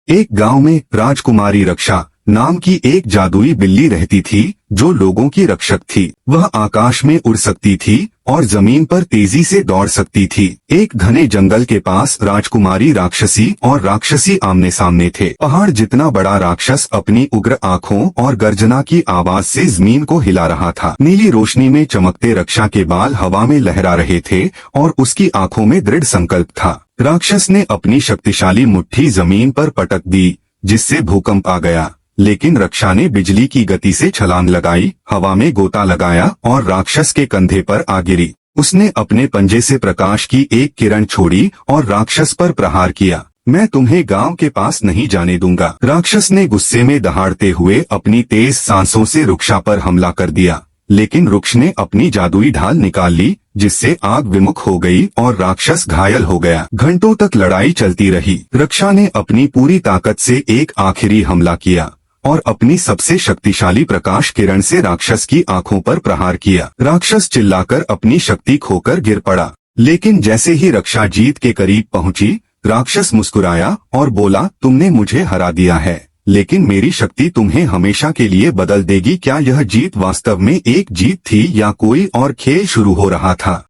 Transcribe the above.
एक गांव में राजकुमारी रक्षा नाम की एक जादुई बिल्ली रहती थी जो लोगों की रक्षक थी। वह आकाश में उड़ सकती थी और जमीन पर तेजी से दौड़ सकती थी। एक घने जंगल के पास राजकुमारी राक्षसी और राक्षसी आमने सामने थे। पहाड़ जितना बड़ा राक्षस अपनी उग्र आंखों और गर्जना की आवाज से जमीन को हिला रहा था। नीली रोशनी में चमकते रक्षा के बाल हवा में लहरा रहे थे और उसकी आंखों में दृढ़ संकल्प था। राक्षस ने अपनी शक्तिशाली मुट्ठी जमीन पर पटक दी जिससे भूकंप आ गया, लेकिन रक्षा ने बिजली की गति से छलांग लगाई, हवा में गोता लगाया और राक्षस के कंधे पर आ गिरी। उसने अपने पंजे से प्रकाश की एक किरण छोड़ी और राक्षस पर प्रहार किया। मैं तुम्हें गांव के पास नहीं जाने दूंगा। राक्षस ने गुस्से में दहाड़ते हुए अपनी तेज सांसों से रक्षा पर हमला कर दिया, लेकिन वृक्ष ने अपनी जादुई ढाल निकाल ली जिससे आग विमुख हो गई और राक्षस घायल हो गया। घंटों तक लड़ाई चलती रही। रक्षा ने अपनी पूरी ताकत से एक आखिरी हमला किया और अपनी सबसे शक्तिशाली प्रकाश किरण से राक्षस की आंखों पर प्रहार किया। राक्षस चिल्लाकर अपनी शक्ति खोकर गिर पड़ा, लेकिन जैसे ही रक्षा जीत के करीब पहुंची, राक्षस मुस्कुराया और बोला, तुमने मुझे हरा दिया है, लेकिन मेरी शक्ति तुम्हें हमेशा के लिए बदल देगी। क्या यह जीत वास्तव में एक जीत थी या कोई और खेल शुरू हो रहा था?